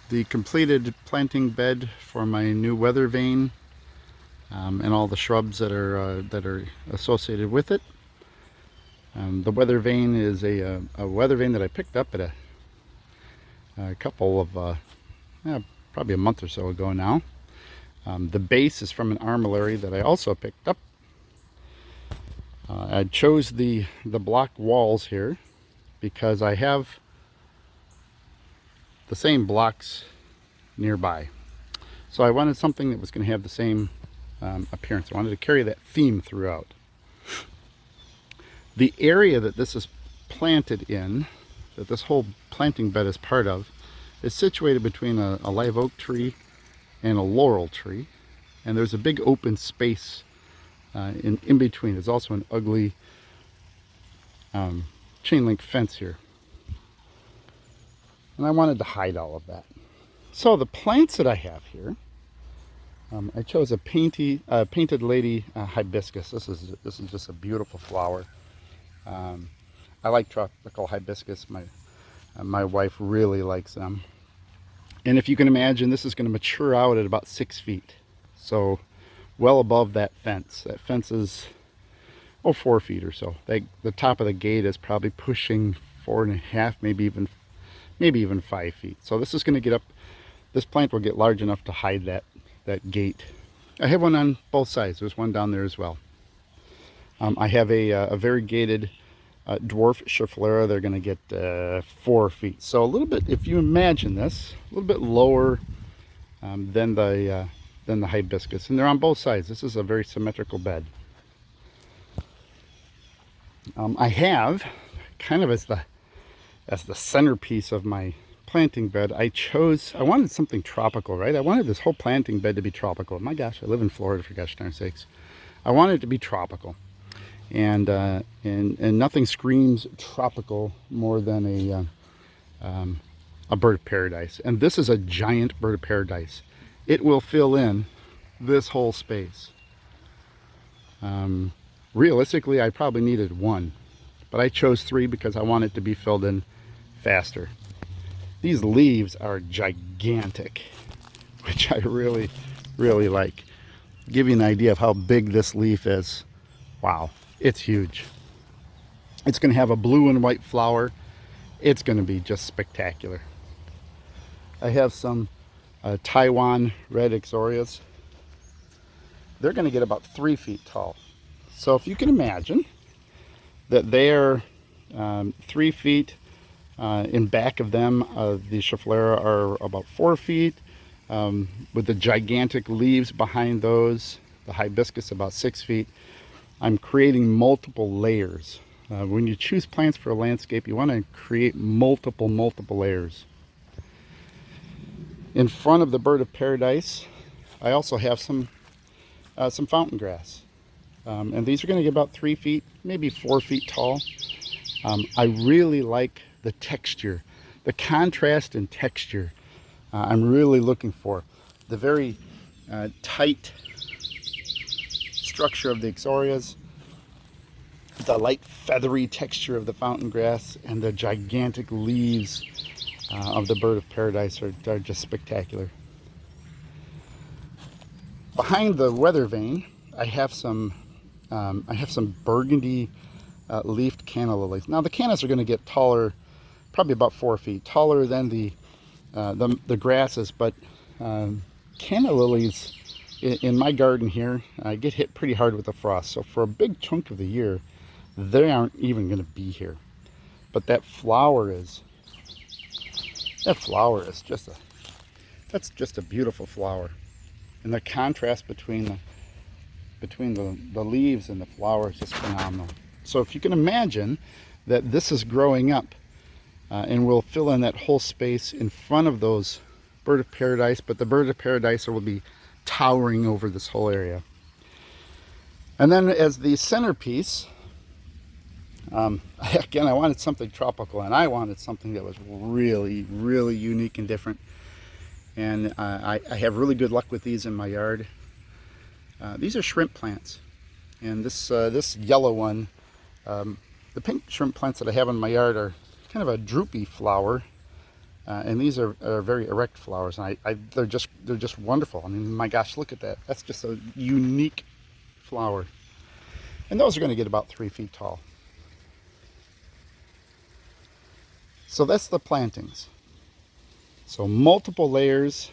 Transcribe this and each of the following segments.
the completed planting bed for my new weathervane and all the shrubs that are associated with it. The weathervane is a weathervane that I picked up at a couple of probably a month or so ago now. The base is from an armillary that I also picked up. I chose the block walls here because I have the same blocks nearby. So I wanted something that was going to have the same appearance. I wanted to carry that theme throughout. The area that this is planted in, that this whole planting bed is part of, is situated between a live oak tree and a laurel tree. And there's a big open space in between. There's also an ugly chain link fence here. And I wanted to hide all of that. So the plants that I have here, I chose a painted lady hibiscus. This is just a beautiful flower. I like tropical hibiscus. My wife really likes them. And if you can imagine, this is going to mature out at about 6 feet. So well above that fence. That fence is 4 feet or so. The top of the gate is probably pushing 4.5, maybe even 5 feet. So this is going to get up. This plant will get large enough to hide that gate. I have one on both sides. There's one down there as well. I have a variegated dwarf Schefflera. They're going to get 4 feet. So a little bit, if you imagine this, a little bit lower than the hibiscus, and they're on both sides. This is a very symmetrical bed. I have kind of as the centerpiece of my planting bed, I wanted something tropical, right? I wanted this whole planting bed to be tropical. My gosh, I live in Florida, for gosh darn sakes. I wanted it to be tropical. And nothing screams tropical more than a bird of paradise. And this is a giant bird of paradise. It will fill in this whole space. Realistically, I probably needed one, but I chose 3 because I want it to be filled in faster. These leaves are gigantic, which I really, really like. Give you an idea of how big this leaf is. Wow, it's huge. It's going to have a blue and white flower. It's going to be just spectacular. I have some Taiwan Red Ixoras. They're going to get about 3 feet tall. So if you can imagine that they're 3 feet, in back of them, the Schefflera are about 4 feet, with the gigantic leaves behind those, the hibiscus about 6 feet. I'm creating multiple layers. When you choose plants for a landscape, you want to create multiple layers. In front of the bird of paradise, I also have some fountain grass. And these are going to get about 3 feet, maybe 4 feet tall. I really like the texture, the contrast in texture. I'm really looking for the very tight structure of the Ixoras, the light feathery texture of the fountain grass, and the gigantic leaves of the bird of paradise are just spectacular. Behind the weathervane, I have some burgundy leafed canna lilies. Now the cannas are going to get taller, probably about 4 feet taller than the grasses, but canna lilies in my garden here get hit pretty hard with the frost. So for a big chunk of the year, they aren't even going to be here. But that flower is just a beautiful flower, and the contrast between the leaves and the flower is just phenomenal. So if you can imagine that this is growing up and will fill in that whole space in front of those bird of paradise, but the bird of paradise will be towering over this whole area. And then as the centerpiece, again, I wanted something tropical, and I wanted something that was really, really unique and different. And I have really good luck with these in my yard. These are shrimp plants, and this yellow one, the pink shrimp plants that I have in my yard are kind of a droopy flower. And these are very erect flowers, and they're just wonderful. I mean, my gosh, look at that. That's just a unique flower. And those are going to get about 3 feet tall. So that's the plantings. So multiple layers.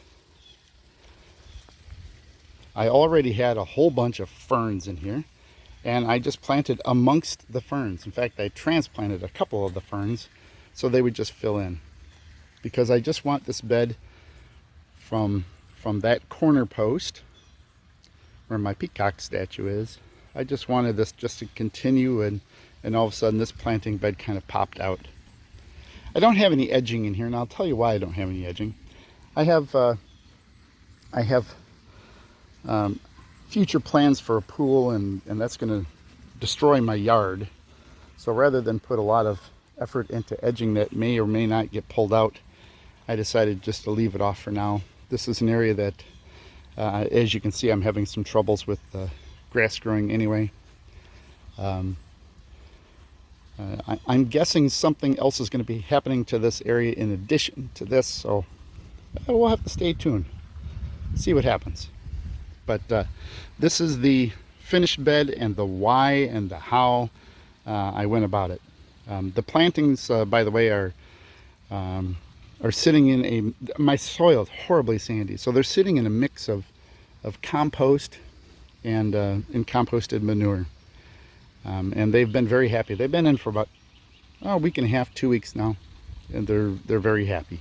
I already had a whole bunch of ferns in here, and I just planted amongst the ferns. In fact, I transplanted a couple of the ferns so they would just fill in, because I just want this bed from that corner post where my peacock statue is. I just wanted this just to continue, and all of a sudden this planting bed kind of popped out. I don't have any edging in here, and I'll tell you why I don't have any edging. I have future plans for a pool, and that's going to destroy my yard. So rather than put a lot of effort into edging that may or may not get pulled out, I decided just to leave it off for now. This is an area that, as you can see, I'm having some troubles with grass growing anyway. I'm guessing something else is going to be happening to this area in addition to this, so we'll have to stay tuned, see what happens. But this is the finished bed and the why and the how I went about it. The plantings, by the way, are sitting in my soil is horribly sandy, so they're sitting in a mix of compost and composted manure. And they've been very happy. They've been in for about a week and a half, 2 weeks now, and they're very happy.